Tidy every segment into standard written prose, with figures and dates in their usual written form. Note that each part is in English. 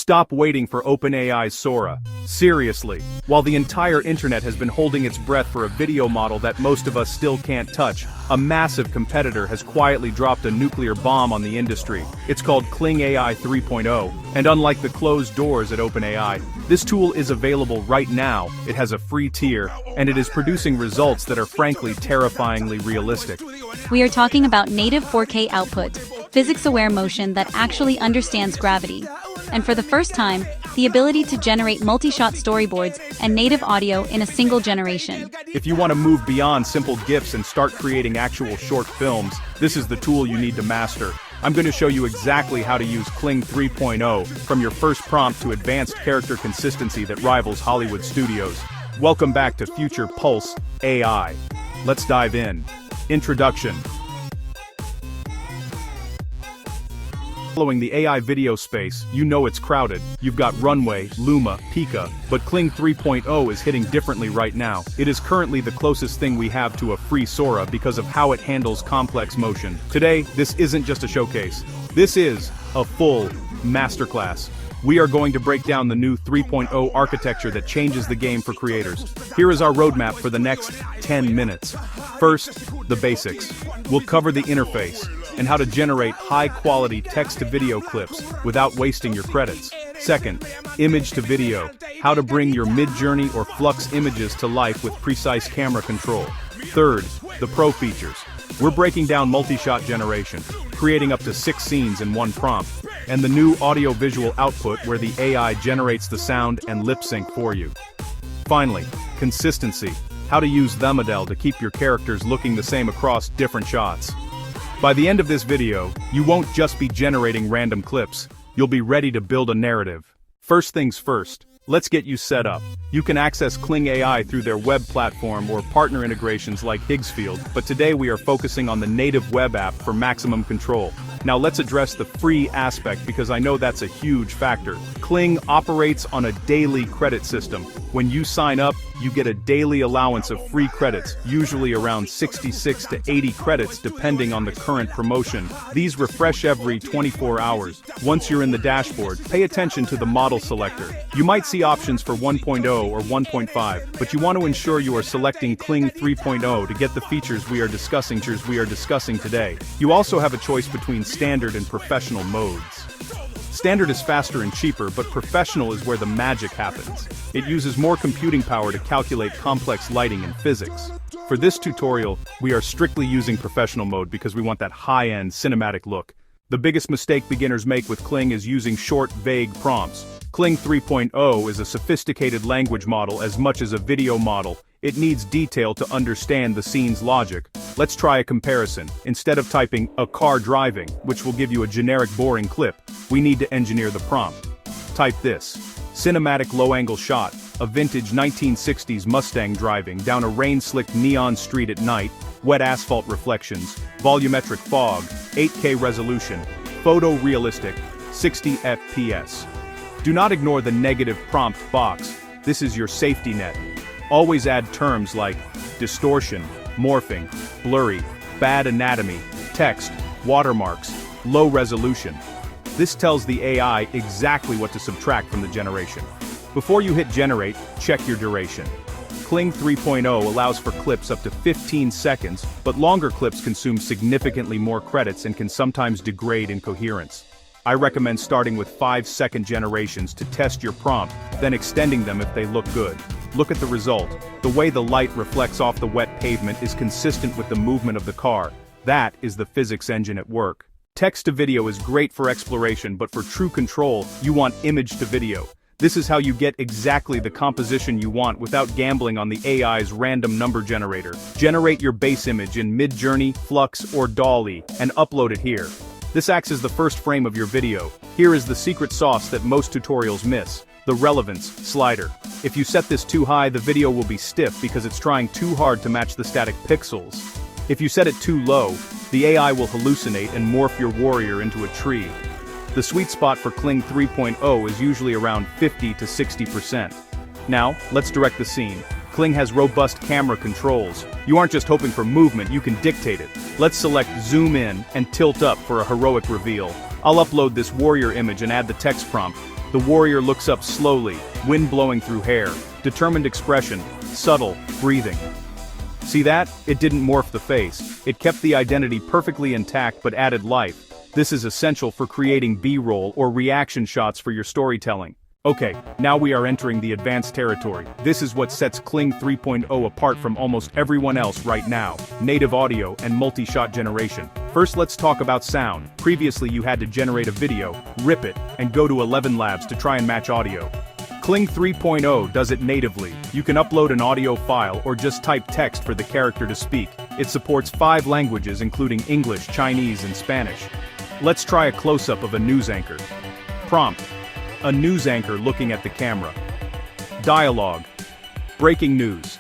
Stop waiting for OpenAI's Sora. Seriously, while the entire internet has been holding its breath for a video model that most of us still can't touch, a massive competitor has quietly dropped a nuclear bomb on the industry. It's called Kling AI 3.0, and unlike the closed doors at OpenAI, this tool is available right now. It has a free tier, and it is producing results that are frankly terrifyingly realistic. We are talking about native 4K output, physics-aware motion that actually understands gravity. And for the first time, the ability to generate multi-shot storyboards and native audio in a single generation. If you want to move beyond simple GIFs and start creating actual short films, this is the tool you need to master. I'm going to show you exactly how to use Kling 3.0, from your first prompt to advanced character consistency that rivals Hollywood studios. Welcome back to Future Pulse AI. Let's dive in. Introduction. Following the AI video space, you know it's crowded. You've got Runway, Luma, Pika, but Kling 3.0 is hitting differently right now. It is currently the closest thing we have to a free Sora because of how it handles complex motion. Today, this isn't just a showcase. This is a full masterclass. We are going to break down the new 3.0 architecture that changes the game for creators. Here is our roadmap for the next 10 minutes. First, the basics. We'll cover the interface and how to generate high-quality text-to-video clips without wasting your credits. Second, image-to-video, how to bring your Midjourney or Flux images to life with precise camera control. Third, the pro features. We're breaking down multi-shot generation, creating up to 6 scenes in one prompt, and the new audio-visual output where the AI generates the sound and lip-sync for you. Finally, consistency, how to use the model to keep your characters looking the same across different shots. By the end of this video, you won't just be generating random clips, you'll be ready to build a narrative. First things first, let's get you set up. You can access Kling AI through their web platform or partner integrations like Higgsfield, but today we are focusing on the native web app for maximum control. Now let's address the free aspect because I know that's a huge factor. Kling operates on a daily credit system. When you sign up, you get a daily allowance of free credits, usually around 66 to 80 credits depending on the current promotion. These refresh every 24 hours. Once you're in the dashboard, pay attention to the model selector. You might see options for 1.0 or 1.5, but you want to ensure you are selecting Kling 3.0 to get the features we are discussing today. You also have a choice between standard and professional modes. Standard is faster and cheaper, but professional is where the magic happens. It uses more computing power to calculate complex lighting and physics. For this tutorial, we are strictly using professional mode because we want that high-end cinematic look. The biggest mistake beginners make with Kling is using short, vague prompts. Kling 3.0 is a sophisticated language model as much as a video model. It needs detail to understand the scene's logic. Let's try a comparison. Instead of typing, "a car driving," which will give you a generic boring clip, we need to engineer the prompt. Type this: cinematic low-angle shot, a vintage 1960s Mustang driving down a rain-slicked neon street at night, wet asphalt reflections, volumetric fog, 8K resolution, photorealistic, 60 FPS. Do not ignore the negative prompt box. This is your safety net. Always add terms like distortion, morphing, blurry, bad anatomy, text, watermarks, low resolution. This tells the AI exactly what to subtract from the generation. Before you hit generate, check your duration. Kling 3.0 allows for clips up to 15 seconds, but longer clips consume significantly more credits and can sometimes degrade in coherence. I recommend starting with 5-second generations to test your prompt, then extending them if they look good. Look at the result. The way the light reflects off the wet pavement is consistent with the movement of the car. That is the physics engine at work. Text-to-video is great for exploration, but for true control, you want image-to-video. This is how you get exactly the composition you want without gambling on the AI's random number generator. Generate your base image in Midjourney, Flux, or DALL-E, and upload it here. This acts as the first frame of your video. Here is the secret sauce that most tutorials miss: the relevance slider. If you set this too high, the video will be stiff because it's trying too hard to match the static pixels. If you set it too low, the AI will hallucinate and morph your warrior into a tree. The sweet spot for Kling 3.0 is usually around 50 to 60%. Now, let's direct the scene. Kling has robust camera controls. You aren't just hoping for movement, you can dictate it. Let's select zoom in and tilt up for a heroic reveal. I'll upload this warrior image and add the text prompt: The warrior looks up slowly, wind blowing through hair, determined expression, subtle, breathing. See that? It didn't morph the face. It kept the identity perfectly intact but added life. This is essential for creating B-roll or reaction shots for your storytelling. Okay, now we are entering the advanced territory. This is what sets Kling 3.0 apart from almost everyone else right now: native audio and multi-shot generation. First, let's talk about sound. Previously you had to generate a video, rip it, and go to 11 labs to try and match audio. Kling 3.0 does it natively. You can upload an audio file or just type text for the character to speak. It supports 5 languages including English, Chinese, and Spanish. Let's try a close-up of a news anchor. Prompt: a news anchor looking at the camera. Dialogue: breaking news.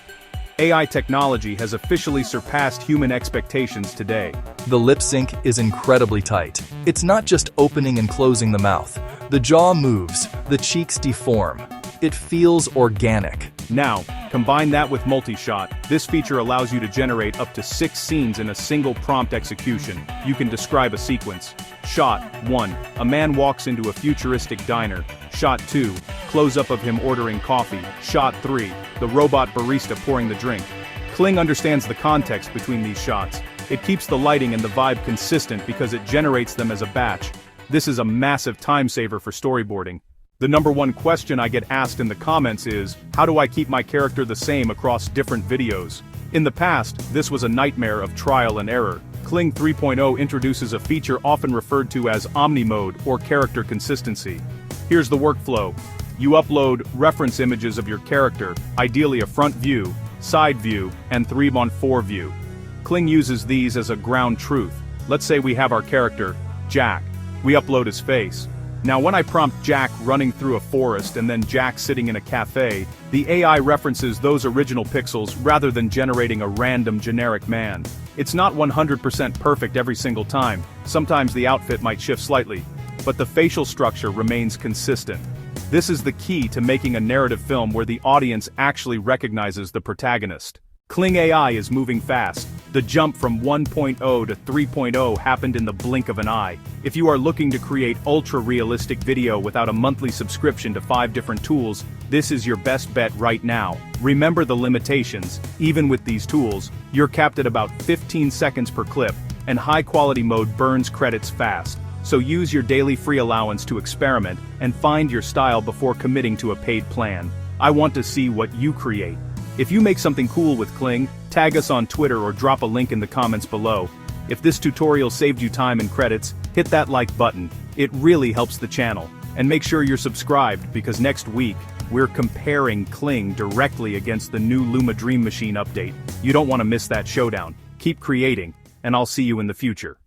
AI technology has officially surpassed human expectations today. The lip sync is incredibly tight. It's not just opening and closing the mouth. The jaw moves, the cheeks deform. It feels organic. Now, combine that with multi-shot. This feature allows you to generate up to 6 scenes in a single prompt execution. You can describe a sequence. Shot 1. A man walks into a futuristic diner. Shot 2. Close-up of him ordering coffee. Shot 3. The robot barista pouring the drink. Kling understands the context between these shots. It keeps the lighting and the vibe consistent because it generates them as a batch. This is a massive time saver for storyboarding. The number one question I get asked in the comments is, how do I keep my character the same across different videos? In the past, this was a nightmare of trial and error. Kling 3.0 introduces a feature often referred to as Omni Mode or character consistency. Here's the workflow. You upload reference images of your character, ideally a front view, side view, and 3x4 view. Kling uses these as a ground truth. Let's say we have our character, Jack. We upload his face. Now when I prompt Jack running through a forest and then Jack sitting in a cafe, the AI references those original pixels rather than generating a random generic man. It's not 100% perfect every single time. Sometimes the outfit might shift slightly, but the facial structure remains consistent. This is the key to making a narrative film where the audience actually recognizes the protagonist. Kling AI is moving fast. The jump from 1.0 to 3.0 happened in the blink of an eye. If you are looking to create ultra-realistic video without a monthly subscription to 5 different tools, this is your best bet right now. Remember the limitations. Even with these tools, you're capped at about 15 seconds per clip, and high-quality mode burns credits fast. So use your daily free allowance to experiment and find your style before committing to a paid plan. I want to see what you create. If you make something cool with Kling, tag us on Twitter or drop a link in the comments below. If this tutorial saved you time and credits, hit that like button. It really helps the channel. And make sure you're subscribed because next week, we're comparing Kling directly against the new Luma Dream Machine update. You don't want to miss that showdown. Keep creating, and I'll see you in the future.